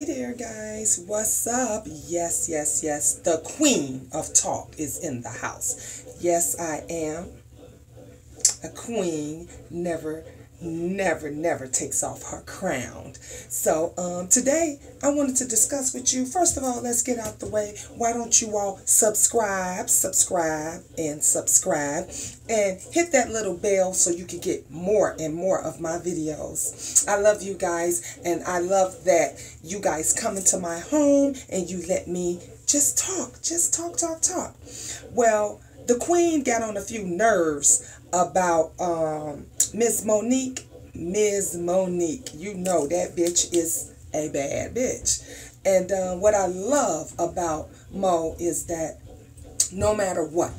Hey there, guys. What's up? Yes. The queen of talk is in the house. Yes, I am a queen. Never takes off her crown. So, today I wanted to discuss with you. First of all, let's get out the way. Why don't you all subscribe, and hit that little bell so you can get more and more of my videos. I love you guys, and I love that you guys come into my home and you let me just talk. Well, the queen got on a few nerves about Miss Monique. Ms. Monique, you know that bitch is a bad bitch. And what I love about Mo is that no matter what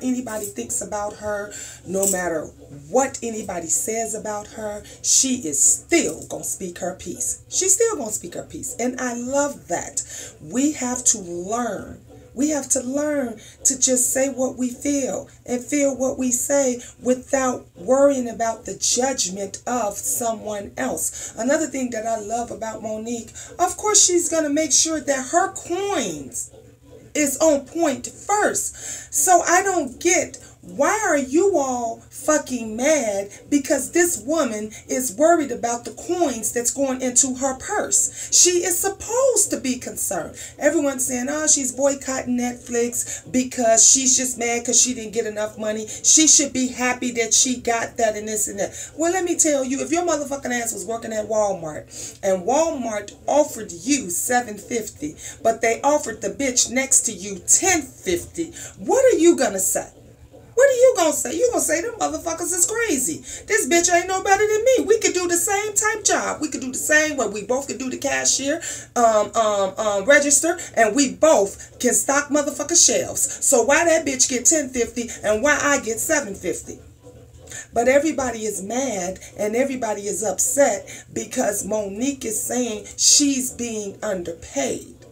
anybody thinks about her, no matter what anybody says about her, she is still gonna speak her piece. She's still gonna speak her piece. And I love that. We have to learn. We have to learn to just say what we feel and feel what we say without worrying about the judgment of someone else. Another thing that I love about Monique, of course, she's going to make sure that her coins is on point first. So I don't get, why are you all fucking mad because this woman is worried about the coins that's going into her purse? She is supposed to be concerned. Everyone's saying, oh, she's boycotting Netflix because she's just mad because she didn't get enough money. She should be happy that she got that and this and that. Well, let me tell you, if your motherfucking ass was working at Walmart and Walmart offered you $7.50, but they offered the bitch next to you $10.50, what are you gonna say? What are you gonna say? You gonna say them motherfuckers is crazy. This bitch ain't no better than me. We could do the same type job. We could do the same way. We both could do the cashier, register, and we both can stock motherfucker shelves. So why that bitch get $10.50 and why I get $7.50? But everybody is mad and everybody is upset because Monique is saying she's being underpaid.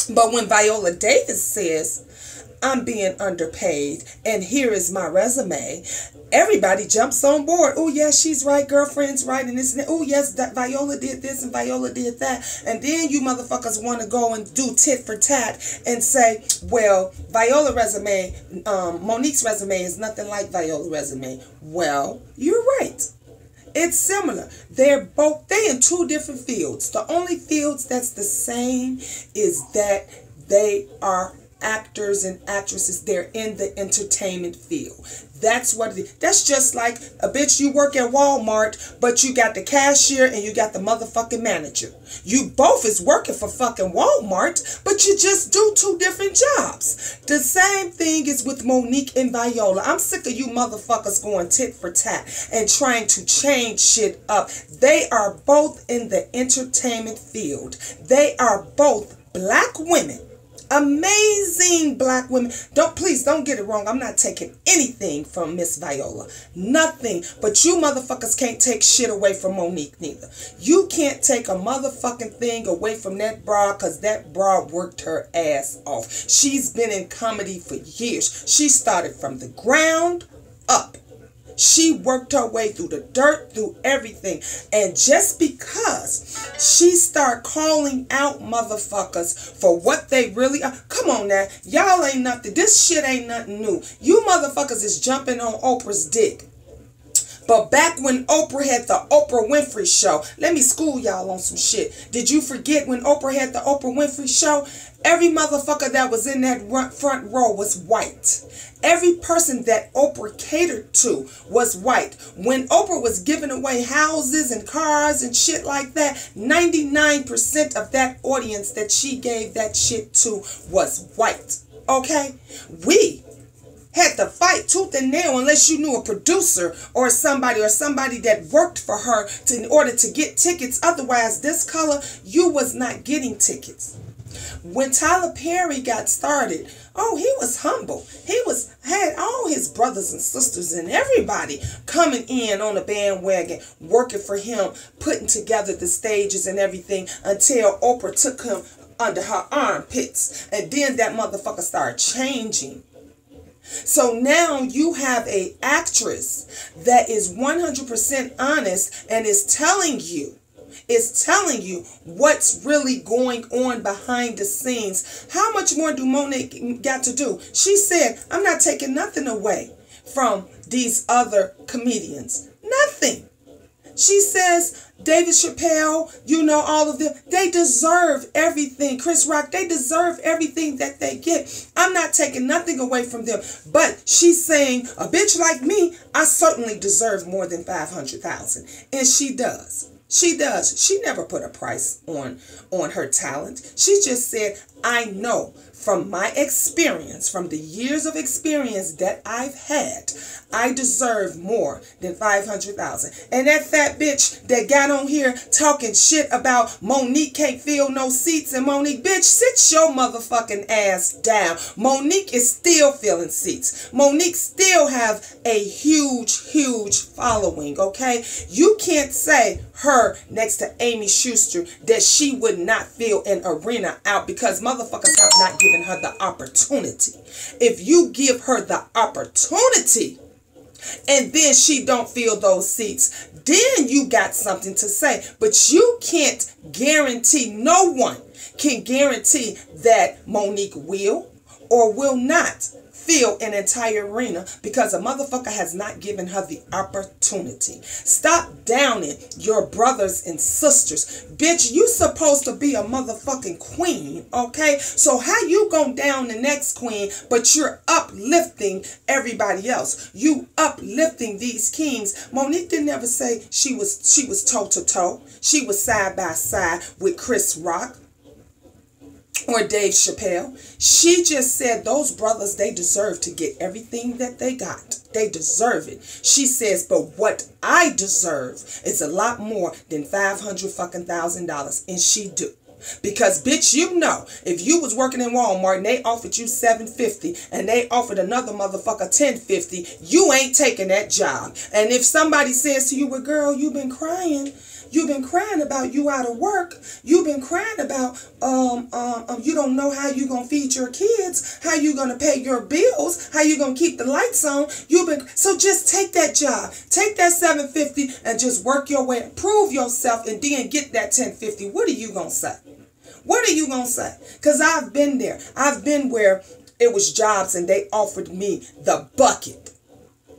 But when Viola Davis says, I'm being underpaid and here is my resume, everybody jumps on board. Oh, yes, she's right. Girlfriend's right. And this and that. Oh, yes, that Viola did this and Viola did that. And then you motherfuckers want to go and do tit for tat and say, well, Viola resume, Monique's resume is nothing like Viola resume. Well, you're right. It's similar. They in two different fields. The only fields that's the same is that they are actors and actresses. They're in the entertainment field. That's what it is. That's just like a bitch, you work at Walmart, but you got the cashier and you got the motherfucking manager. You both is working for fucking Walmart, but you just do two different jobs. The same thing is with Monique and Viola. I'm sick of you motherfuckers going tit for tat and trying to change shit up. They are both in the entertainment field. They are both black women. Amazing black women. Please don't get it wrong. I'm not taking anything from Miss Viola. Nothing. But you motherfuckers can't take shit away from Monique neither. You can't take a motherfucking thing away from that bra because that bra worked her ass off. She's been in comedy for years. She started from the ground up. She worked her way through the dirt, through everything. And just because she started calling out motherfuckers for what they really are. Come on now. Y'all ain't nothing. This shit ain't nothing new. You motherfuckers is jumping on Oprah's dick. But back when Oprah had the Oprah Winfrey Show, let me school y'all on some shit. Did you forget when Oprah had the Oprah Winfrey Show? Every motherfucker that was in that front row was white. Every person that Oprah catered to was white. When Oprah was giving away houses and cars and shit like that, 99% of that audience that she gave that shit to was white. Okay? We had to fight tooth and nail unless you knew a producer or somebody that worked for her in order to get tickets. Otherwise, this color, you was not getting tickets. When Tyler Perry got started, oh, he was humble. He had all his brothers and sisters and everybody coming in on the bandwagon, working for him, putting together the stages and everything until Oprah took him under her armpits. And then that motherfucker started changing. So now you have an actress that is 100% honest and is telling you is telling you what's really going on behind the scenes. How much more do Monique got to do? She said, I'm not taking nothing away from these other comedians. Nothing. She says, David Chappelle, you know, all of them, they deserve everything. Chris Rock, they deserve everything that they get. I'm not taking nothing away from them. But she's saying, a bitch like me, I certainly deserve more than $500,000. And she does. She does. She never put a price on her talent. She just said, I know from my experience, from the years of experience that I've had, I deserve more than $500,000. And that fat bitch that got on here talking shit about Monique can't fill no seats, and Monique, bitch, sit your motherfucking ass down. Monique is still filling seats. Monique still have a huge following, okay? You can't say her next to Amy Schuster that she would not fill an arena out, because motherfuckers have not given her the opportunity. If you give her the opportunity and then she don't fill those seats, then you got something to say. But you can't guarantee, no one can guarantee that Monique will or will not fill an entire arena, because a motherfucker has not given her the opportunity. Stop downing your brothers and sisters. Bitch, you supposed to be a motherfucking queen, okay? So how you gonna down the next queen, but you're uplifting everybody else? You uplifting these kings. Monique didn't ever say she was toe to toe. She was side by side with Chris Rock or Dave Chappelle. She just said those brothers, they deserve to get everything that they got. They deserve it. She says, but what I deserve is a lot more than $500,000, and she do. Because, bitch, you know, if you was working in Walmart and they offered you $750 and they offered another motherfucker $1050, you ain't taking that job. And if somebody says to you, well, girl, you've been crying. You've been crying about you out of work. You've been crying about you don't know how you gonna feed your kids, how you gonna pay your bills, how you gonna keep the lights on. So just take that job, take that $750 and just work your way, prove yourself, and then get that $1050. What are you gonna say? What are you gonna say? Because I've been there. I've been where it was jobs and they offered me the bucket,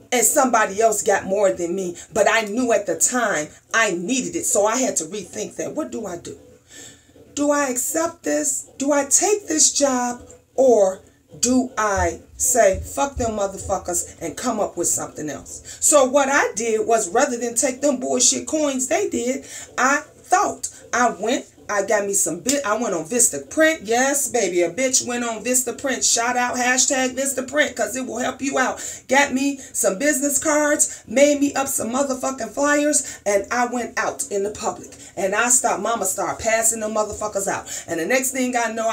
and somebody else got more than me, but I knew at the time I needed it, so I had to rethink that. What do I do? Do I accept this? Do I take this job? Or do I say, fuck them motherfuckers and come up with something else? So what I did was, rather than take them bullshit coins they did, I got me some I went on Vistaprint. Yes, baby, a bitch went on Vistaprint. Shout out, hashtag Vistaprint, because it will help you out. Got me some business cards, made me up some motherfucking flyers, and I went out in the public. And mama started passing them motherfuckers out. And the next thing I know,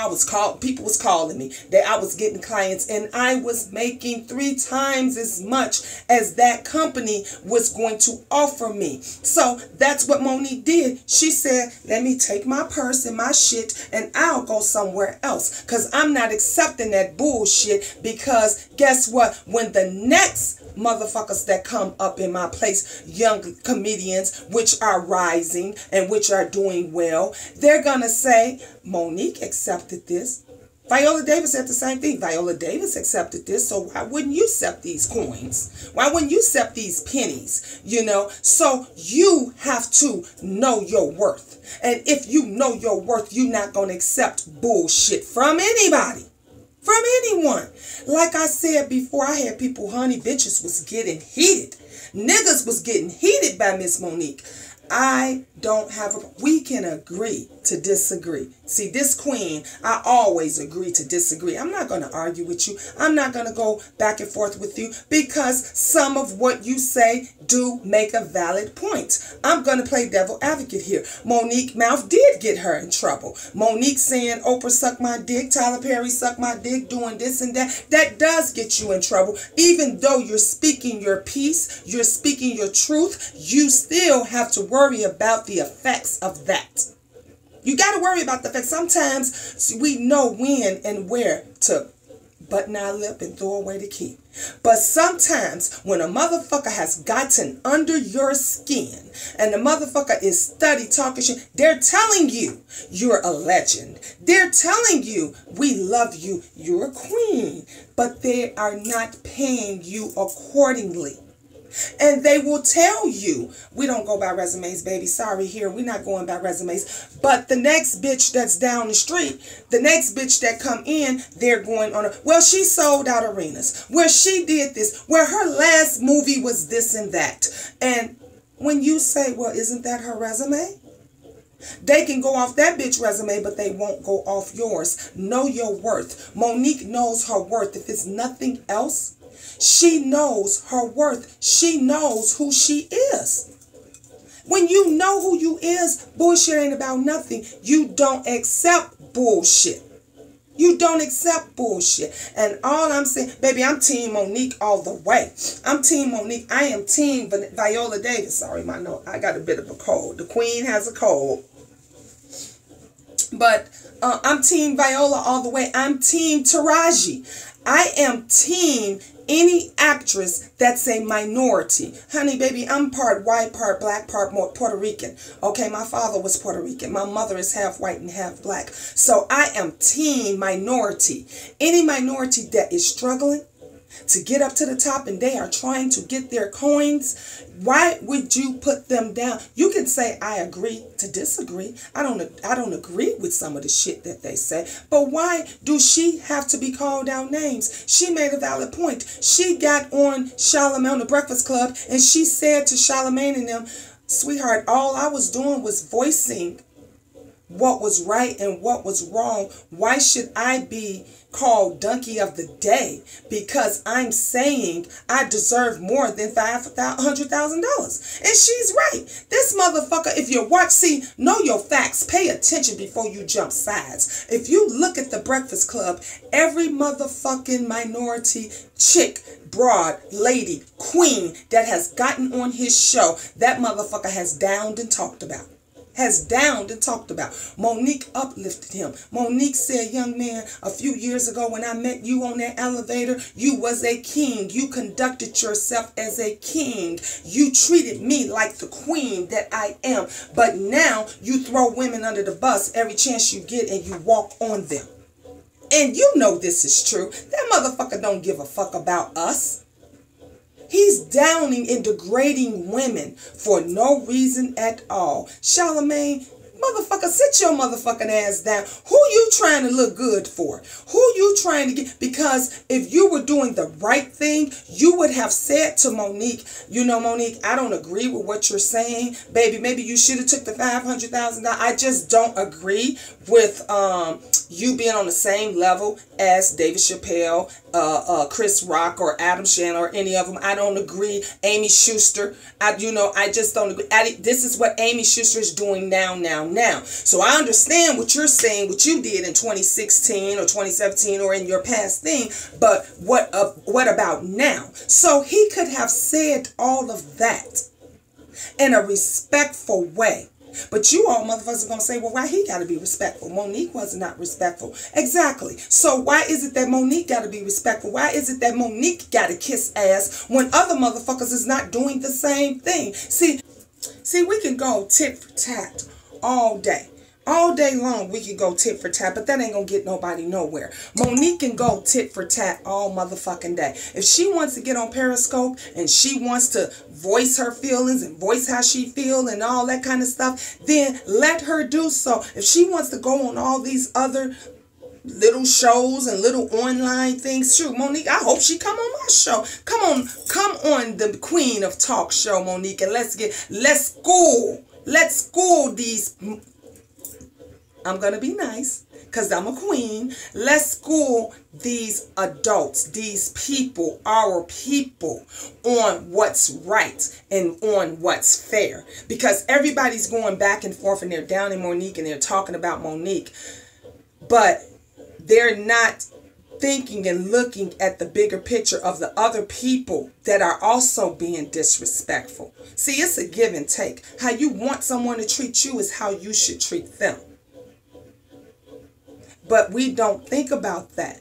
people was calling me. That I was getting clients, and I was making 3 times as much as that company was going to offer me. So that's what Monique did. She said, let me take my purse and my shit and I'll go somewhere else, because I'm not accepting that bullshit. Because guess what? When the next motherfuckers that come up in my place, young comedians which are rising and which are doing well, they're gonna say, Monique accepted this. Viola Davis said the same thing. Viola Davis accepted this, so why wouldn't you accept these coins? Why wouldn't you accept these pennies? You know, so you have to know your worth. And if you know your worth, you're not going to accept bullshit from anybody. From anyone. Like I said before, I had people, honey, bitches was getting heated. Niggas was getting heated by Miss Monique. We can agree to disagree. See, this queen, I always agree to disagree. I'm not going to argue with you. I'm not going to go back and forth with you, because some of what you say do make a valid point. I'm going to play devil advocate here. Monique mouth did get her in trouble. Monique saying Oprah sucked my dick, Tyler Perry sucked my dick, doing this and that. That does get you in trouble. Even though you're speaking your piece, you're speaking your truth, you still have to worry about the effects of that. You got to worry about the effects. Sometimes we know when and where to button our lip and throw away the key. But sometimes when a motherfucker has gotten under your skin and the motherfucker is steady talking shit, they're telling you you're a legend. They're telling you we love you, you're a queen, but they are not paying you accordingly. And they will tell you, we don't go by resumes, baby. Sorry, here, we're not going by resumes. But the next bitch that's down the street, the next bitch that come in, they're going on well, she sold out arenas. Where she did this. Where her last movie was this and that. And when you say, well, isn't that her resume? They can go off that bitch resume, but they won't go off yours. Know your worth. Monique knows her worth. If it's nothing else, she knows her worth. She knows who she is. When you know who you is, bullshit ain't about nothing. You don't accept bullshit. You don't accept bullshit. And all I'm saying, baby, I'm Team Monique all the way. I'm Team Monique. I am Team Viola Davis. Sorry, my note. I got a bit of a cold. The queen has a cold. But I'm Team Viola all the way. I'm Team Taraji. I am Team any actress that's a minority. Honey, baby, I'm part white, part black, part Puerto Rican. Okay, my father was Puerto Rican. My mother is half white and half black. So I am Team minority. Any minority that is struggling to get up to the top and they are trying to get their coins, why would you put them down? You can say, I agree to disagree. I don't agree with some of the shit that they say. But why do she have to be called out names? She made a valid point. She got on Charlamagne on the Breakfast Club and she said to Charlamagne and them, sweetheart, all I was doing was voicing what was right and what was wrong. Why should I be called Donkey of the Day? Because I'm saying I deserve more than $500,000. And she's right. This motherfucker, if you watch, see, know your facts. Pay attention before you jump sides. If you look at the Breakfast Club, every motherfucking minority chick, broad, lady, queen that has gotten on his show, that motherfucker has downed and talked about. Monique uplifted him. Monique said, young man, a few years ago when I met you on that elevator, you was a king. You conducted yourself as a king. You treated me like the queen that I am. But now you throw women under the bus every chance you get and you walk on them. And you know this is true. That motherfucker don't give a fuck about us. He's downing and degrading women for no reason at all. Charlamagne, motherfucker, sit your motherfucking ass down. Who you trying to look good for? Who you trying to get? Because if you were doing the right thing, you would have said to Monique, you know, Monique, I don't agree with what you're saying. Baby, maybe you should have took the $500,000. I just don't agree with you being on the same level as David Chappelle, Chris Rock, or Adam Sandler, or any of them. I don't agree. Amy Schuster, I just don't agree. This is what Amy Schuster is doing now. So I understand what you're saying, what you did in 2016 or 2017 or in your past thing, but what about now? So he could have said all of that in a respectful way. But you all motherfuckers are going to say, well, why he got to be respectful? Monique was not respectful. Exactly. So why is it that Monique got to be respectful? Why is it that Monique got to kiss ass when other motherfuckers is not doing the same thing? See, we can go tit for tat all day. All day long we can go tit for tat, but that ain't gonna get nobody nowhere. Monique can go tit for tat all motherfucking day. If she wants to get on Periscope and she wants to voice her feelings and voice how she feel and all that kind of stuff, then let her do so. If she wants to go on all these other little shows and little online things, shoot, Monique, I hope she come on my show. Come on the queen of talk show, Monique, and let's school these. I'm going to be nice because I'm a queen. Let's school these adults, these people, our people, on what's right and on what's fair. Because everybody's going back and forth and they're downing Monique and they're talking about Monique. But they're not thinking and looking at the bigger picture of the other people that are also being disrespectful. See, it's a give and take. How you want someone to treat you is how you should treat them. But we don't think about that.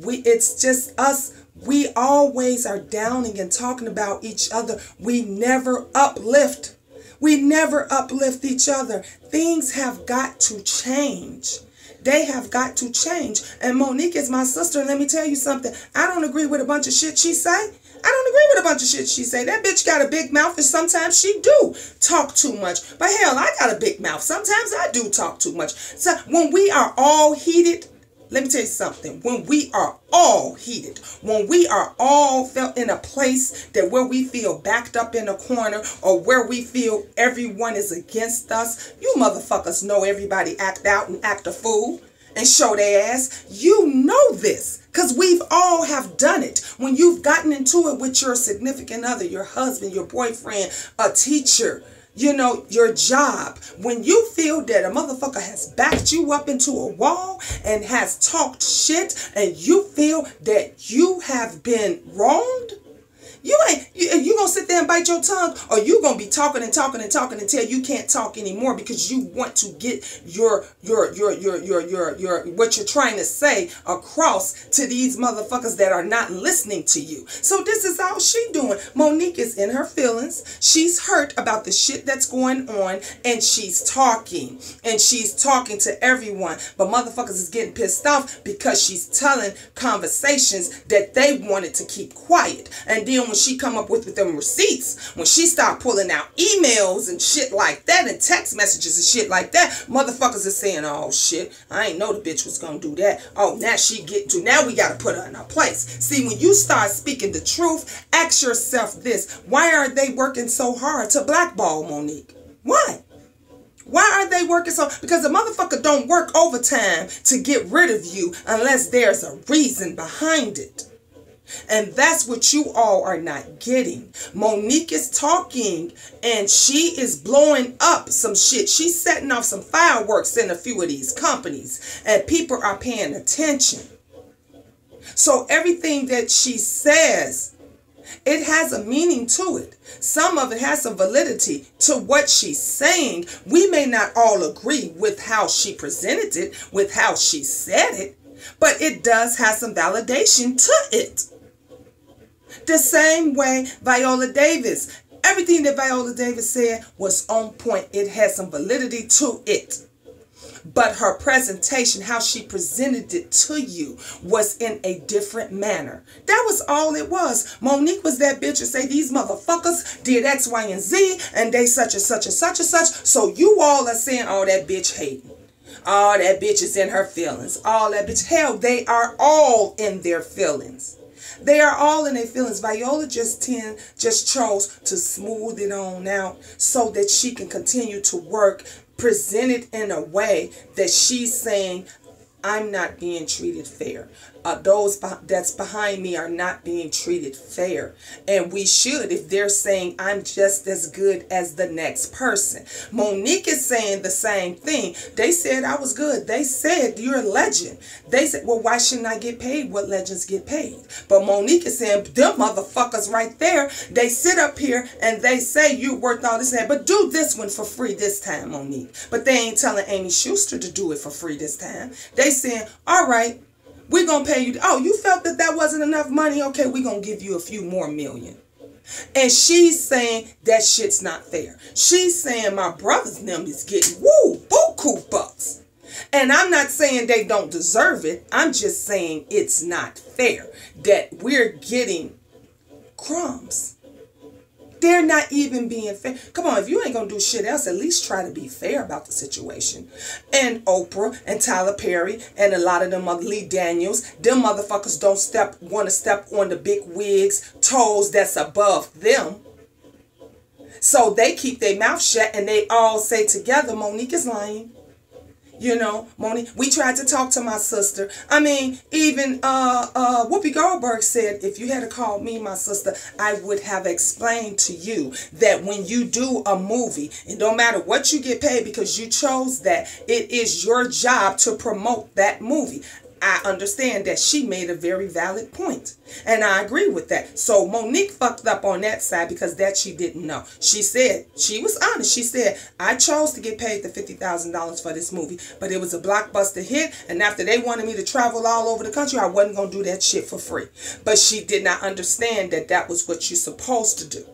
It's just us. We always are downing and talking about each other. We never uplift. We never uplift each other. Things have got to change. They have got to change. And Monique is my sister. And let me tell you something. I don't agree with a bunch of shit she say. I don't agree with a bunch of shit she say. That bitch got a big mouth, and sometimes she do talk too much. But hell, I got a big mouth. Sometimes I do talk too much. So when we are all heated, let me tell you something. When we are all heated, when we are all felt in a place that where we feel backed up in a corner, or where we feel everyone is against us, you motherfuckers know everybody act out and act a fool and show their ass. You know this, because we've all have done it. When you've gotten into it with your significant other, your husband, your boyfriend, a teacher, you know, your job, when you feel that a motherfucker has backed you up into a wall and has talked shit, and you feel that you have been wronged, you gonna sit there and bite your tongue, or you gonna be talking and talking and talking until you can't talk anymore because you want to get your what you're trying to say across to these motherfuckers that are not listening to you. So this is all she doing. Monique is in her feelings. She's hurt about the shit that's going on, and she's talking to everyone. But motherfuckers is getting pissed off because she's telling conversations that they wanted to keep quiet. And then when she come up with them receipts, when she start pulling out emails and shit like that, and text messages and shit like that, motherfuckers are saying, oh shit, I ain't know the bitch was gonna do that. Oh, now we gotta put her in her place. See, when you start speaking the truth, ask yourself this: why are they working so hard to blackball Monique? Why? Why are they working so? Because a motherfucker don't work overtime to get rid of you unless there's a reason behind it. And that's what you all are not getting. Monique is talking, and she is blowing up some shit. She's setting off some fireworks in a few of these companies, and people are paying attention. So everything that she says, it has a meaning to it. Some of it has some validity to what she's saying. We may not all agree with how she presented it, with how she said it, but it does have some validation to it. The same way Viola Davis. Everything that Viola Davis said was on point. It had some validity to it. But her presentation, how she presented it to you, was in a different manner. That was all it was. Monique was that bitch to say these motherfuckers did X, Y, and Z, and they such and such and such and such. So you all are saying, oh, that bitch hating. Oh, that bitch is in her feelings. All that bitch. Hell, they are all in their feelings. They are all in their feelings. Viola just chose to smooth it on out so that she can continue to work, present it in a way that she's saying, I'm not being treated fair. Those that's behind me are not being treated fair. And we should, if they're saying I'm just as good as the next person. Monique is saying the same thing. They said I was good. They said you're a legend. They said, well, why shouldn't I get paid what legends get paid? But Monique is saying, them motherfuckers right there, they sit up here and they say you're worth all this, but do this one for free this time, Monique. But they ain't telling Amy Schuster to do it for free this time. They saying, all right, we're going to pay you. Oh, you felt that wasn't enough money? Okay, we're going to give you a few more million. And she's saying that shit's not fair. She's saying my brother's them is getting buku bucks. And I'm not saying they don't deserve it. I'm just saying it's not fair that we're getting crumbs. They're not even being fair. Come on, if you ain't going to do shit else, at least try to be fair about the situation. And Oprah and Tyler Perry and a lot of them Lee Daniels, them motherfuckers don't want to step on the big wigs' toes that's above them. So they keep their mouth shut and they all say together, Monique is lying. You know, Monique, we tried to talk to my sister. I mean, even Whoopi Goldberg said, if you had called me my sister, I would have explained to you that when you do a movie, it don't matter what you get paid because you chose that, it is your job to promote that movie. I understand that she made a very valid point, and I agree with that. So Monique fucked up on that side because that she didn't know. She said, she was honest. She said, I chose to get paid the $50,000 for this movie, but it was a blockbuster hit, and after they wanted me to travel all over the country, I wasn't going to do that shit for free. But she did not understand that that was what you're supposed to do.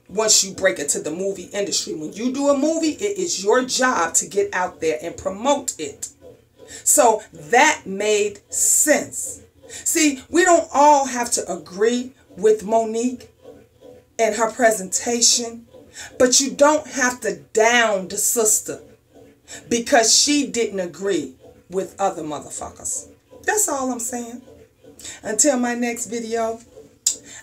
Once you break into the movie industry, when you do a movie, it is your job to get out there and promote it. So that made sense. See, we don't all have to agree with Monique and her presentation, but you don't have to down the sister because she didn't agree with other motherfuckers. That's all I'm saying. Until my next video,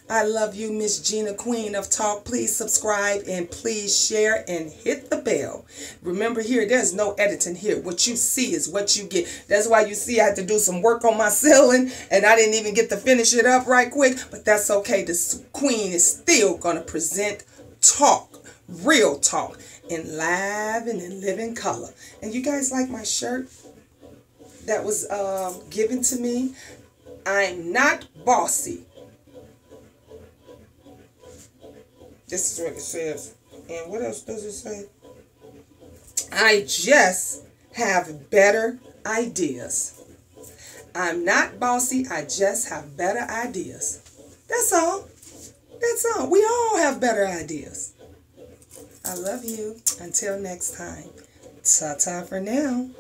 I love you, Miss Gina, Queen of Talk. Please subscribe and please share and hit the bell. Remember here, there's no editing here. What you see is what you get. That's why you see I had to do some work on my ceiling and I didn't even get to finish it up right quick. But that's okay. The Queen is still going to present talk, real talk, in live and in living color. And you guys like my shirt that was given to me? I'm not bossy. This is what it says. And what else does it say? I just have better ideas. I'm not bossy. I just have better ideas. That's all. That's all. We all have better ideas. I love you. Until next time. Ta-ta for now.